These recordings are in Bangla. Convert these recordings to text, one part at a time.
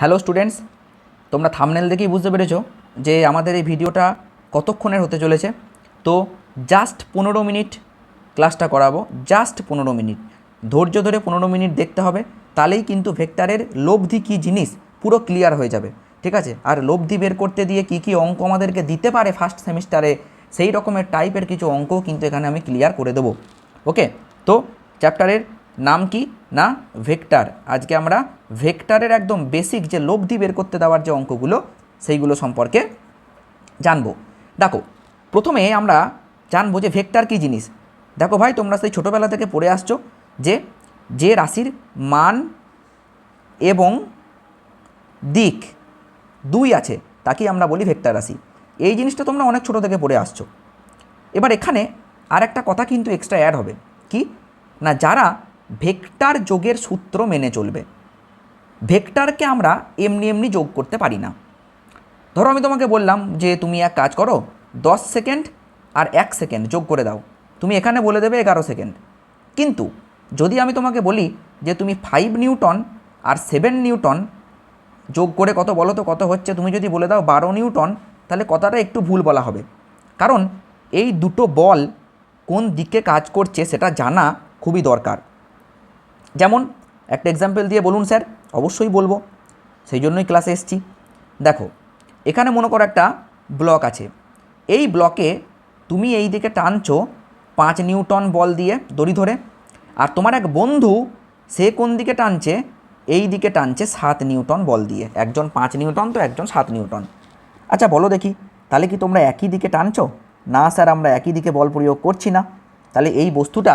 হ্যালো স্টুডেন্টস, তোমরা থাম্বনেল দেখেই বুঝতে পেরেছো যে আমাদের এই ভিডিওটা কতক্ষণের হতে চলেছে। তো জাস্ট 15 মিনিট ক্লাসটা করাবো, জাস্ট 15 মিনিট ধৈর্য ধরে 15 মিনিট দেখতে হবে, তাহলেই কিন্তু ভেক্টরের লব্ধি কী জিনিস পুরো ক্লিয়ার হয়ে যাবে। ঠিক আছে? আর লব্ধি বের করতে দিয়ে কী কী অঙ্ক আমাদেরকে দিতে পারে ফার্স্ট সেমিস্টারে, সেই রকমের টাইপের কিছু অঙ্কও কিন্তু এখানে আমি ক্লিয়ার করে দেবো। ওকে, তো চ্যাপ্টারের নাম কি না ভেক্টর। আজকে আমরা ভেক্টরের একদম বেসিক যে লব্ধি বের করতে দেওয়ার যে অঙ্কগুলো সেইগুলো সম্পর্কে জানবো। দেখো, প্রথমে আমরা জানবো যে ভেক্টর কী জিনিস। দেখো ভাই, তোমরা সেই ছোটোবেলা থেকে পড়ে আসছো যে রাশির মান এবং দিক দুই আছে তাকেই আমরা বলি ভেক্টর রাশি। এই জিনিসটা তোমরা অনেক ছোটো থেকে পড়ে আসছো। এবার এখানে আর একটা কথা কিন্তু এক্সট্রা অ্যাড হবে, কি না, যারা ভেক্টর যোগের সূত্র মেনে চলবে। ভেক্টরকে আমরা এমনি এমনি যোগ করতে পারি না। ধরো আমি তোমাকে বললাম যে তুমি এক কাজ করো, 10 সেকেন্ড আর 1 সেকেন্ড যোগ করে দাও, তুমি এখানে বলে দেবে 11 সেকেন্ড। কিন্তু যদি আমি তোমাকে বলি যে তুমি 5 নিউটন আর 7 নিউটন যোগ করে কত বলো তো কত হচ্ছে, তুমি যদি বলে দাও 12 নিউটন, তাহলে কথাটা একটু ভুল বলা হবে। কারণ এই দুটো বল কোন দিকে কাজ করছে সেটা জানা খুবই দরকার। যেমন একটা এক্সাম্পল দিয়ে বলুন স্যার। অবশ্যই বলবো, সেই জন্যই ক্লাসে এসেছি। দেখো, এখানে মনে করো একটা ব্লক আছে, এই ব্লকে তুমি এই দিকে টানছো 5 নিউটন বল দিয়ে দড়ি ধরে, আর তোমার এক বন্ধু সে কোন দিকে টানছে, এই দিকে টানছে 7 নিউটন বল দিয়ে। একজন 5 নিউটন তো একজন 7 নিউটন। আচ্ছা বলো দেখি, তাহলে কি তোমরা একই দিকে টানছো? না স্যার, আমরা একই দিকে বল প্রয়োগ করছি না। তাহলে এই বস্তুটা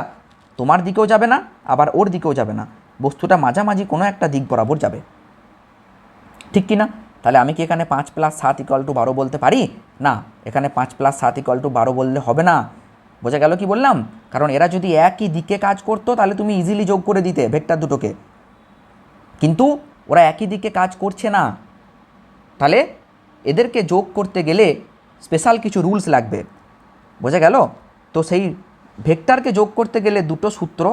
তোমার দিকেও যাবে না, আবার ওর দিকেও যাবে না, বস্তুটা মাঝামাঝি কোনো একটা দিক বরাবর যাবে, ঠিক কি না? তাহলে আমি কি এখানে 5 + 7 = 12 বলতে পারি? না, এখানে 5 + 7 = 12 বললে হবে না। বোঝা গেল কি বললাম? কারণ এরা যদি একই দিকে কাজ করতো তাহলে তুমি ইজিলি যোগ করে দিতে ভেক্টর দুটোকে, কিন্তু ওরা একই দিকে কাজ করছে না। তাহলে এদেরকে যোগ করতে গেলে স্পেশাল কিছু রুলস লাগবে। বোঝা গেল? তো সেই ভেক্টরকে যোগ করতে গেলে দুটো সূত্র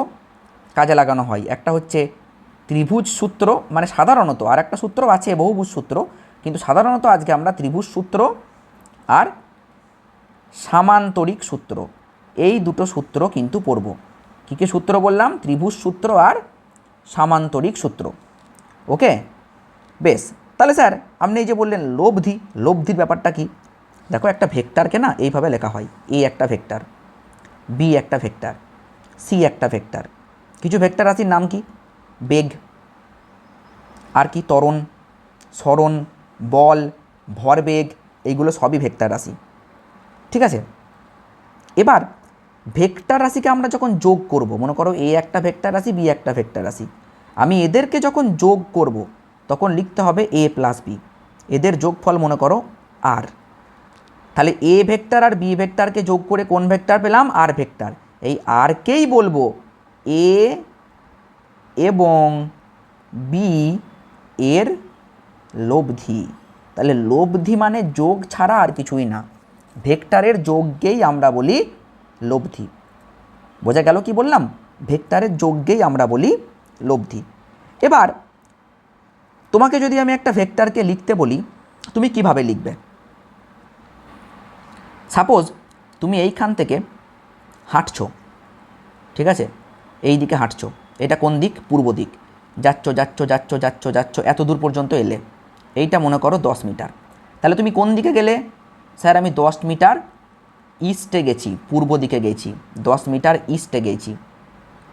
কাজে লাগানো হয়। একটা হচ্ছে ত্রিভুজ সূত্র, মানে সাধারণত, আর একটা সূত্র আছে বহুভুজ সূত্র, কিন্তু সাধারণত আজকে আমরা ত্রিভুজ সূত্র আর সামান্তরিক সূত্র, এই দুটো সূত্র কিন্তু পড়ব। কী কী সূত্র বললাম? ত্রিভুজ সূত্র আর সামান্তরিক সূত্র। ওকে, বেশ। তাহলে স্যার আপনি এই যে বললেন লব্ধি, লব্ধির ব্যাপারটা কি? দেখো, একটা ভেক্টরকে না এইভাবে লেখা হয়, এ একটা ভেক্টর, বি একটা ভেক্টর, সি একটা ভেক্টর। কিছু ভেক্টর রাশির নাম কি? বেগ, আর কি ত্বরণ, সরণ, বল, ভরবেগ, এইগুলো সবই ভেক্টর রাশি। ঠিক আছে? এবার ভেক্টর রাশিকে আমরা যখন যোগ করব, মনে করো এ একটা ভেক্টর রাশি, বি একটা ভেক্টর রাশি, আমি এদেরকে যখন যোগ করব তখন লিখতে হবে a + b, এদের যোগফল মনে করো আর। তাহলে এ ভেক্টর আর বি ভেক্টরকে যোগ করে কোন ভেক্টর পেলাম? আর ভেক্টর। এই আরকেই বলবো এ এবং বি এর লব্ধি। তাহলে লব্ধি মানে যোগ ছাড়া আর কিছুই না, ভেক্টরের যোগকেই আমরা বলি লব্ধি। বোঝা গেল কি বললাম? ভেক্টরের যোগকেই আমরা বলি লব্ধি। এবার তোমাকে যদি আমি একটা ভেক্টরকে লিখতে বলি, তুমি কিভাবে লিখবে? সাপোজ তুমি এইখান থেকে হাঁটছো, ঠিক আছে, এই দিকে হাঁটছো, এটা কোন দিক? পূর্ব দিক। যাচ্ছ যাচ্ছ যাচ্ছ যাচ্ছ যাচ্ছ, এত দূর পর্যন্ত এলে, এইটা মনে করো 10 মিটার। তাহলে তুমি কোন দিকে গেলে? স্যার আমি 10 মিটার ইস্টে গেছি, পূর্ব দিকে গেছি, 10 মিটার ইস্টে গেছি।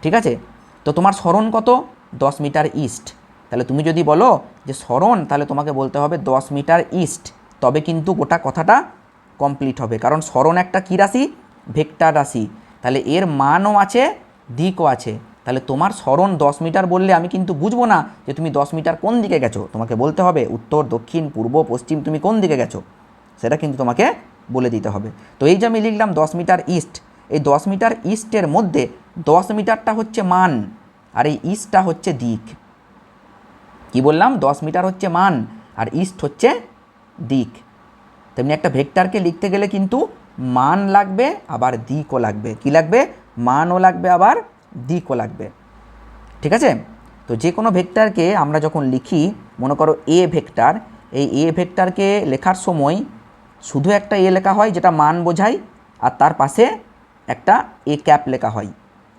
ঠিক আছে? তো তোমার সরণ কত? 10 মিটার ইস্ট। তাহলে তুমি যদি বলো যে সরণ, তাহলে তোমাকে বলতে হবে 10 মিটার ইস্ট, তবে কিন্তু গোটা কথাটা কমপ্লিট হবে। কারণ সরণ একটা কী রাশি? ভেক্টর রাশি। তাহলে এর মানও আছে, দিকও আছে। তাহলে তোমার সরণ 10 মিটার বললে আমি কিন্তু বুঝবো না যে তুমি 10 মিটার কোন দিকে গেছো, তোমাকে বলতে হবে উত্তর, দক্ষিণ, পূর্ব, পশ্চিম, তুমি কোন দিকে গেছো সেটা কিন্তু তোমাকে বলে দিতে হবে। তো এই যে আমি লিখলাম 10 মিটার ইস্ট, এই 10 মিটার ইস্টের মধ্যে 10 মিটারটা হচ্ছে মান, আর এই ইস্টটা হচ্ছে দিক। কি বললাম? 10 মিটার হচ্ছে মান আর ইস্ট হচ্ছে দিক। তেমনি একটা ভেক্টরকে লিখতে গেলে কিন্তু মান লাগবে, আবার দিকও লাগবে। কি লাগবে? মানও লাগবে, আবার দিকও লাগবে। ঠিক আছে? তো যে কোনো ভেক্টরকে আমরা যখন লিখি মনে করো এ ভেক্টর, এই এ ভেক্টরকে লেখার সময় শুধু একটা এ লেখা হয় যেটা মান বোঝায়, আর তার পাশে একটা এ ক্যাপ লেখা হয়।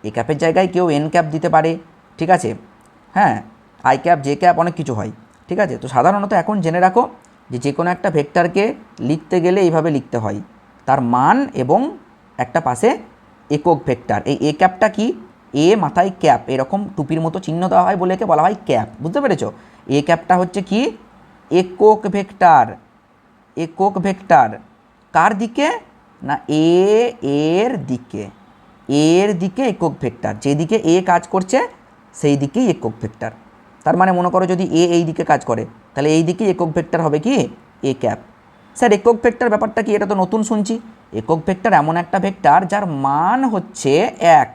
এ ক্যাপের জায়গায় কেউ এন ক্যাপ দিতে পারে, ঠিক আছে, হ্যাঁ, আই ক্যাপ, জে ক্যাপ, অনেক কিছু হয়, ঠিক আছে। তো সাধারণত এখন জেনে রাখো যে কোনো একটা ভেক্টরকে লিখতে গেলে এইভাবে লিখতে হয়, তার মান এবং একটা পাশে একক ভেক্টর। এই এ ক্যাপটা কি, এ মাথায় ক্যাপ, এরকম টুপির মতো চিহ্ন দেওয়া হয় বলে একে বলা হয় ক্যাপ, বুঝতে পেরেছো? এ ক্যাপটা হচ্ছে কি, একক ভেক্টর। একক ভেক্টর কার দিকে না, এর দিকে, এর দিকে একক ভেক্টর, যেদিকে এ কাজ করছে সেই দিকেই একক ভেক্টর। তার মানে মনে করো যদি এ এই দিকে কাজ করে তাহলে এই দিকেই একক ভেক্টর হবে কি, এ ক্যাপ। স্যার একক ভেক্টর ব্যাপারটা কি, এটা তো নতুন শুনছি। একক ভেক্টর এমন একটা ভেক্টর যার মান হচ্ছে 1।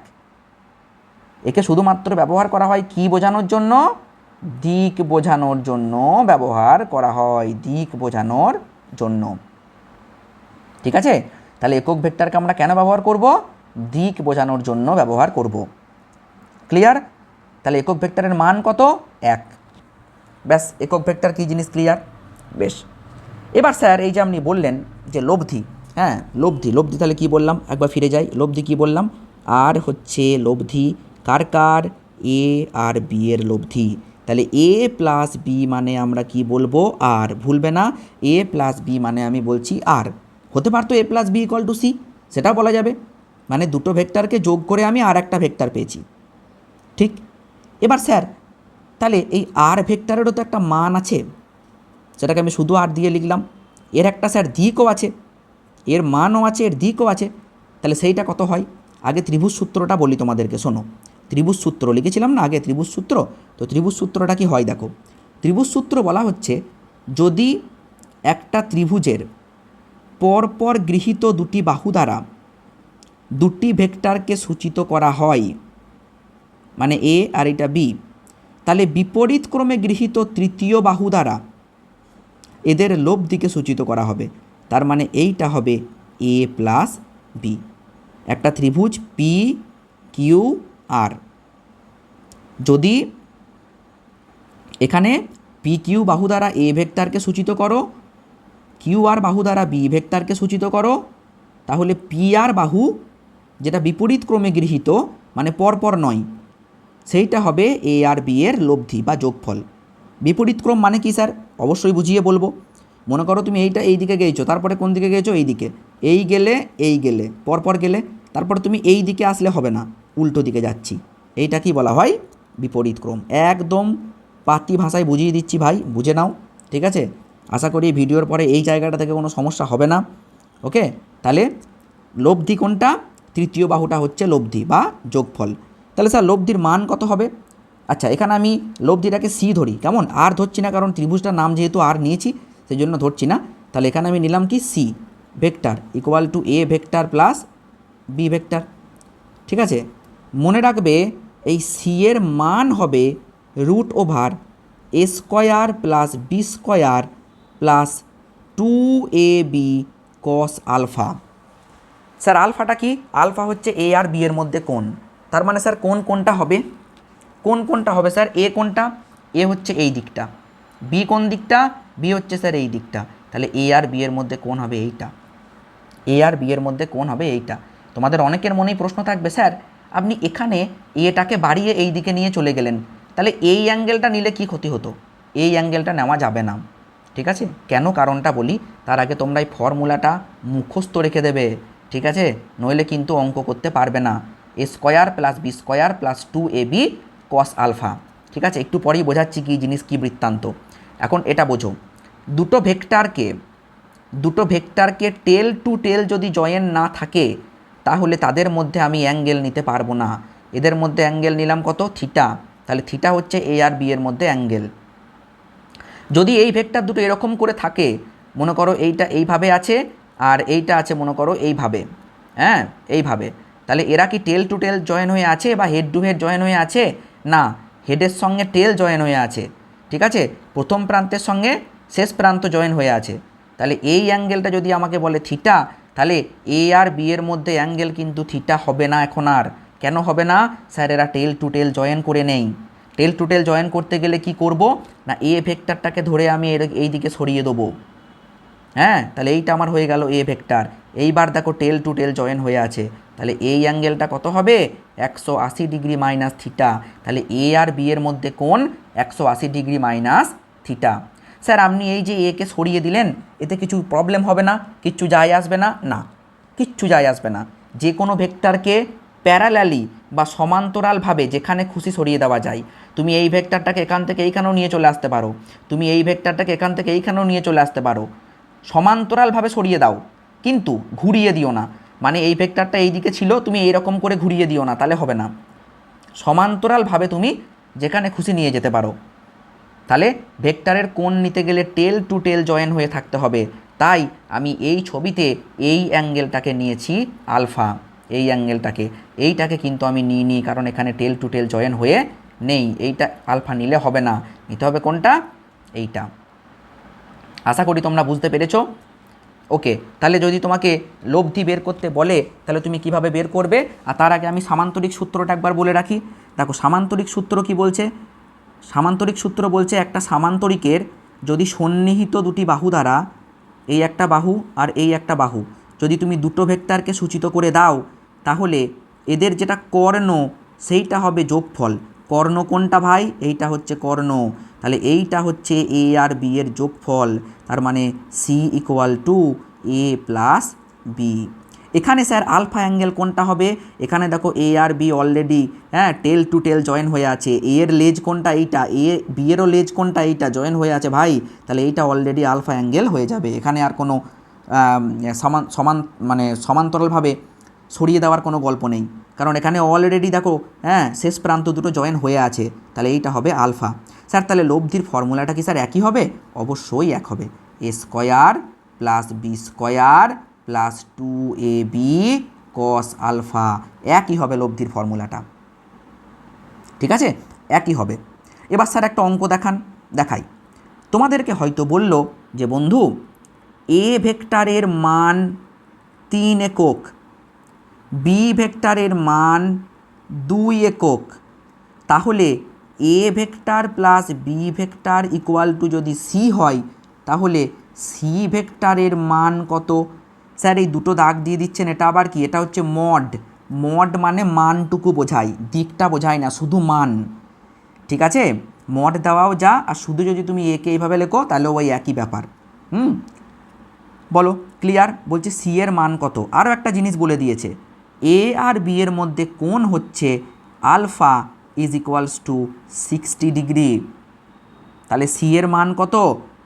একে শুধুমাত্র ব্যবহার করা হয় কি বোঝানোর জন্য, দিক বোঝানোর জন্য ব্যবহার করা হয়, দিক বোঝানোর জন্য, ঠিক আছে। তাহলে একক ভেক্টরকে আমরা কেন ব্যবহার করব, দিক বোঝানোর জন্য ব্যবহার করব। ক্লিয়ার? তাহলে একক ভেক্টরের মান কত, 1। ব্যাস, একক ভেক্টর কী জিনিস ক্লিয়ার। বেশ, এবার স্যার এই যে আপনি বললেন যে লব্ধি, হ্যাঁ লব্ধি, লব্ধি তাহলে কি বললাম, একবার ফিরে যাই, লব্ধি কি বললাম, আর হচ্ছে লব্ধি কার কার, এ আর বি এর লব্ধি। তাহলে এ প্লাস বি মানে আমরা কি বলবো, আর, ভুলবে না, এ প্লাস বি মানে আমি বলছি আর। হতে পারতো A plus B equal to C, সেটাও বলা যাবে, মানে দুটো ভেক্টরকে যোগ করে আমি আর একটা ভেক্টর পেয়েছি, ঠিক। এবার স্যার তাহলে এই আর ভেক্টরেরও তো একটা মান আছে, সেটাকে আমি শুধু আর দিয়ে লিখলাম। এর একটা স্যার দিকও আছে, এর মানও আছে, এর দিকও আছে, তাহলে সেইটা কত হয়। আগে ত্রিভুজ সূত্রটা বলি তোমাদেরকে, শোনো। ত্রিভুজ সূত্র লিখেছিলাম না আগে, ত্রিভুজ সূত্র। তো ত্রিভুজ সূত্রটা কি হয় দেখো, ত্রিভুজ সূত্র বলা হচ্ছে যদি একটা ত্রিভুজের পরপর গৃহীত দুটি বাহু দ্বারা দুটি ভেক্টরকে সূচিত করা হয়, মানে এ আর এটা বি, তাহলে বিপরীত ক্রমে গৃহীত তৃতীয় বাহু দ্বারা এদের লব্ধিকে সূচিত করা হবে। তার মানে এইটা হবে এ প্লাস বি। একটা ত্রিভুজ পি কিউ আর, যদি এখানে পি কিউ বাহু দ্বারা এ ভেক্টরকে সূচিত করো, কিউ আর বাহু দ্বারা বি ভেক্টরকে সূচিত করো, তাহলে পি আর বাহু যেটা বিপরীত ক্রমে গৃহীত মানে পরপর নয়, সেইটা হবে এ আর বি এর লব্ধি বা যোগফল। বিপরীত ক্রম মানে কি স্যার, অবশ্যই বুঝিয়ে বলবো। মনে করো তুমি এইটা এই দিকে গেছো, তারপরে কোন দিকে গেছো, এই দিকে, এই গেলে পরপর গেলে, তারপর তুমি এই দিকে আসলে হবে না, উল্টো দিকে যাচ্ছি, এইটা কি বলা হয়, বিপরীত ক্রম। একদম পাতি ভাষায় বুঝিয়ে দিচ্ছি ভাই, বুঝে নাও, ঠিক আছে। আশা করি ভিডিওর পরে এই জায়গাটা থেকে কোনো সমস্যা হবে না। ওকে, তাহলে লব্ধি কোনটা, তৃতীয় বাহুটা হচ্ছে লব্ধি বা যোগফল। তাহলে স্যার লব্ধির মান কত হবে। আচ্ছা, এখানে আমি লব্ধিটাকে সি ধরি, কেমন, আর ধরছি না, কারণ ত্রিভুজটার নাম যেহেতু আর নিয়েছি সেই জন্য ধরছি না। তাহলে এখানে আমি নিলাম কি C vector equal to A vector plus B vector, ঠিক আছে। মনে রাখবে এই সি এর মান হবে root over A square plus B square plus 2ab cos alpha. Sir আলফাটা কি, আলফা হচ্ছে এ আর বি এর মধ্যে কোণ। তার মানে স্যার কোনটা হবে, কোনটা হবে স্যার, এ কোনটা, এ হচ্ছে এই দিকটা, বি কোন দিকটা, বি হচ্ছে স্যার এই দিকটা, তাহলে এ আর বি এর মধ্যে কোণ হবে এইটা, এ আর বি এর মধ্যে কোণ হবে এইটা। তোমাদের অনেকের মনেই প্রশ্ন থাকবে, স্যার আপনি এখানে এটাকে বাড়িয়ে এই দিকে নিয়ে চলে গেলেন, তাহলে এই অ্যাঙ্গেলটা নিলে কি ক্ষতি হতো, এই অ্যাঙ্গেলটা নেওয়া যাবে না, ঠিক আছে। কেন, কারণটা বলি, তার আগে তোমরা এই ফর্মুলাটা মুখস্থ রেখে দেবে, ঠিক আছে, নইলে কিন্তু অঙ্ক করতে পারবে না। A square plus B square plus 2ab cos alpha, ঠিক আছে। একটু পরেই বোঝাচ্ছি কী জিনিস, কী বৃত্তান্ত। এখন এটা বোঝো, দুটো ভেক্টরকে টেল টু টেল যদি জয়েন না থাকে তাহলে তাদের মধ্যে আমি অ্যাঙ্গেল নিতে পারবো না। এদের মধ্যে অ্যাঙ্গেল নিলাম কত, থিটা, তাহলে থিটা হচ্ছে এ আর বি এর মধ্যে অ্যাঙ্গেল। যদি এই ভেক্টর দুটো এরকম করে থাকে, মনে করো এইটা এইভাবে আছে আর এইটা আছে মনে করো এইভাবে, হ্যাঁ এইভাবে, তাহলে এরা কি টেল টু টেল জয়েন হয়ে আছে বা হেড টু হেড জয়েন হয়ে আছে, না, হেডের সঙ্গে টেল জয়েন হয়ে আছে, ঠিক আছে, প্রথম প্রান্তের সঙ্গে শেষ প্রান্ত জয়েন হয়ে আছে। তাহলে এই অ্যাঙ্গেলটা যদি আমাকে বলে থিটা, তাহলে এ আর বি এর মধ্যে অ্যাঙ্গেল কিন্তু থিটা হবে না এখন আর। কেন হবে না, স্যার এরা টেল টু টেল জয়েন করে নেই। টেল টু টেল জয়েন করতে গেলে কি করব না এ ভেক্টরটাকে ধরে আমি এই দিকে সরিয়ে দেবো। হ্যাঁ, তাহলে এইটা আমার হয়ে গেল এ ভেক্টর। এইবার দেখো টেল টু টেল জয়েন হয়ে আছে, তাহলে এই অ্যাঙ্গেলটা কত হবে 180 ডিগ্রি মাইনাস থিটা। তাহলে এ আর বি এর মধ্যে কোণ 180 ডিগ্রি মাইনাস থিটা। স্যার আপনি এই যে একে সরিয়ে দিলেন, এতে কিছু প্রবলেম হবে না, কিচ্ছু যায় আসবে না? না, কিচ্ছু যায় আসবে না। যে কোনো ভেক্টরকে প্যারালালি বা সমান্তরালভাবে যেখানে খুশি সরিয়ে দেওয়া যায়। তুমি এই ভেক্টরটাকে এখান থেকে এইখানেও নিয়ে চলে আসতে পারো, তুমি এই ভেক্টরটাকে এখান থেকে এইখানেও নিয়ে চলে আসতে পারো। সমান্তরালভাবে সরিয়ে দাও, কিন্তু ঘুরিয়ে দিও না। মানে এই ভেক্টরটা এই দিকে ছিল, তুমি এইরকম করে ঘুরিয়ে দিও না, তাহলে হবে না। সমান্তরালভাবে তুমি যেখানে খুশি নিয়ে যেতে পারো। তাহলে ভেক্টরের কোণ নিতে গেলে টেল টু টেল জয়েন হয়ে থাকতে হবে। তাই আমি এই ছবিতে এই অ্যাঙ্গেলটাকে নিয়েছি আলফা, এই অ্যাঙ্গেলটাকে, এইটাকে কিন্তু আমি নিইনি, কারণ এখানে টেল টু টেল জয়েন হয়ে নেই। এইটা আলফা নিলে হবে না, নিতে হবে কোনটা? এইটা। আশা করি তোমরা বুঝতে পেরেছো। ওকে, তাহলে যদি তোমাকে লব্ধি বের করতে বলে তাহলে তুমি কিভাবে বের করবে? আর তার আগে আমি সামান্তরিক সূত্রটা একবার বলে রাখি। দেখো সামান্তরিক সূত্র কি বলছে? সামান্তরিক সূত্র বলছে একটা সামান্তরিকের যদি সন্নিহিত দুটি বাহু দ্বারা, এই একটা বাহু আর এই একটা বাহু, যদি তুমি দুটো ভেক্টরকে সূচিত করে দাও, তাহলে এদের যেটা কর্ণ সেইটা হবে যোগফল। কর্ণ কোনটা ভাই? এইটা হচ্ছে কর্ণ। তাহলে এইটা হচ্ছে এ আর বি এর যোগফল, তার মানে C equal to A plus B. এখানে স্যার আলফা অ্যাঙ্গেল কোনটা হবে? এখানে দেখো এ আর B already tail to tail join হয়ে আছে। এ এর লেজ কোনটা? এইটা। এ বি এরও লেজ কোনটা? এইটা। জয়েন হয়ে আছে ভাই, তাহলে এইটা অলরেডি আলফা অ্যাঙ্গেল হয়ে যাবে। এখানে আর কোনো সমান্তরালভাবে সরিয়ে দেওয়ার কোনো গল্প নেই, কারণ এখানে অলরেডি দেখো শেষ প্রান্ত দুটো জয়েন হয়ে আছে, তাহলে এইটা হবে আলফা। স্যার তাহলে লব্ধির ফর্মুলাটা কি স্যার একই হবে? অবশ্যই এক হবে। A square plus B square plus 2ab cos alpha, একই হবে লব্ধির ফর্মুলাটা। ঠিক আছে, একই হবে। এবার স্যার একটা অঙ্ক দেখাই। তোমাদেরকে হয়তো বলল যে বন্ধু এ ভেক্টরের মান 3 একক, বি ভেক্টরের মান 2 একক, তাহলে A vector plus B vector equal to যদি সি হয়, তাহলে সি ভেক্টরের মান কত? স্যার এই দুটো দাগ দিয়ে দিচ্ছেন, এটা আবার কি? এটা হচ্ছে মড। মড মানে মানটুকু বোঝায়, দিকটা বোঝায় না, শুধু মান। ঠিক আছে, মড দেওয়াও যা, আর শুধু যদি তুমি একে এইভাবে লেখো তাহলে ওই একই ব্যাপার। বলো ক্লিয়ার? বলছে সি এর মান কত। আরও একটা জিনিস বলে দিয়েছে, এ আর বি এর মধ্যে কোণ হচ্ছে alpha is equals to 60 degree. তাহলে সি এর মান কত?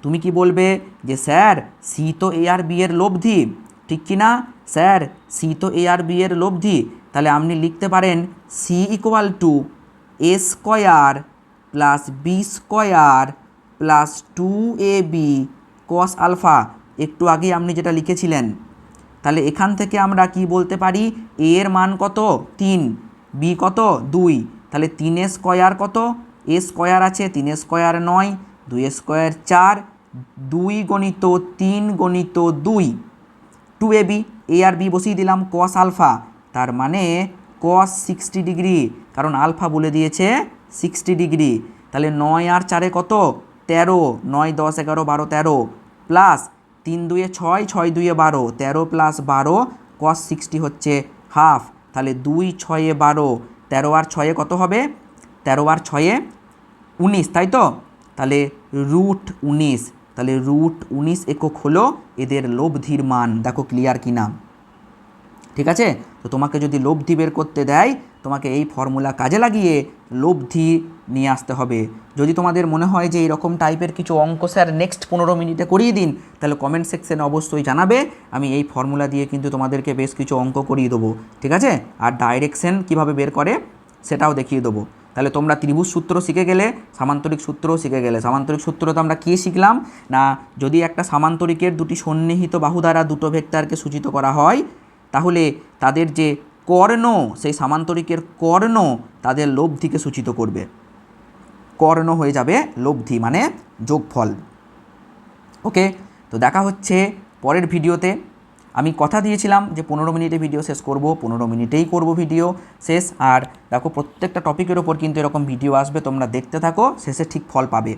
তুমি কি বলবে যে স্যার সি তো এ আর বি এর লব্ধি, ঠিক কি না? স্যার সি তো এ আর বি এর লব্ধি, তাহলে আপনি লিখতে পারেন C equal to A square plus B square plus 2ab cos alpha. একটু আগে আপনি যেটা লিখেছিলেন, তাহলে এখান থেকে আমরা কি বলতে পারি? এ এর মান কত? 3, বি কত? 2, তাহলে 3 স্কোয়ার কত? এ স্কোয়ার আছে, 3 স্কোয়ার 9, 2 স্কোয়ার 4, 2 গণিত 3 গণিত 2, 2ab, এ আর বি বসিয়ে দিলাম, কস আলফা, তার মানে কস 60 ডিগ্রি, কারণ আলফা বলে দিয়েছে 60 ডিগ্রি। তাহলে 9 আর 4 কত? 13, 9 10 11 12 13, প্লাস 3 2 6, 6 2 12, 13 প্লাস 12 কস 60 হচ্ছে হাফ, তাহলে 2 6 12, 13 আর 6 কত হবে? 13 আর 6 19, তাই তো? তাহলে √19, তাহলে √19 একক হলো এদের লব্ধির মান। দেখো ক্লিয়ার কি না? ঠিক আছে, তো তোমাকে যদি লব্ধি বের করতে দেয়, তোমাকে এই ফর্মুলা কাজে লাগিয়ে লব্ধি নিয়ে আসতে হবে। যদি তোমাদের মনে হয় যে এইরকম টাইপের কিছু অঙ্ক স্যার নেক্সট 15 মিনিটে করিয়ে দিন, তাহলে কমেন্ট সেকশনে অবশ্যই জানাবে, আমি এই ফর্মুলা দিয়ে কিন্তু তোমাদেরকে বেশ কিছু অঙ্ক করিয়ে দেবো। ঠিক আছে, আর ডাইরেকশন কিভাবে বের করে সেটাও দেখিয়ে দেবো। তাহলে তোমরা ত্রিভুজ সূত্র শিখে গেলে, সামান্তরিক সূত্রও শিখে গেলে। সামান্তরিক সূত্র তো আমরা কী শিখলাম না, যদি একটা সামান্তরিকের দুটি সন্নিহিত বাহু দ্বারা দুটো ভেক্টরকে সূচিত করা হয়, তাহলে তাদের যে কর্ণ, সেই সামান্তরিকের কর্ণ তাদের লব্ধিকে সূচিত করবে। কর্ণ হয়ে যাবে লব্ধি, মানে যোগফল। ওকে, তো দেখা হচ্ছে পরের ভিডিওতে। আমি কথা দিয়েছিলাম যে 15 মিনিটে ভিডিও শেষ করব, 15 মিনিটেই করব ভিডিও শেষ। আর দেখো প্রত্যেকটা টপিকের ওপর কিন্তু এরকম ভিডিও আসবে, তোমরা দেখতে থাকো, শেষে ঠিক ফল পাবে।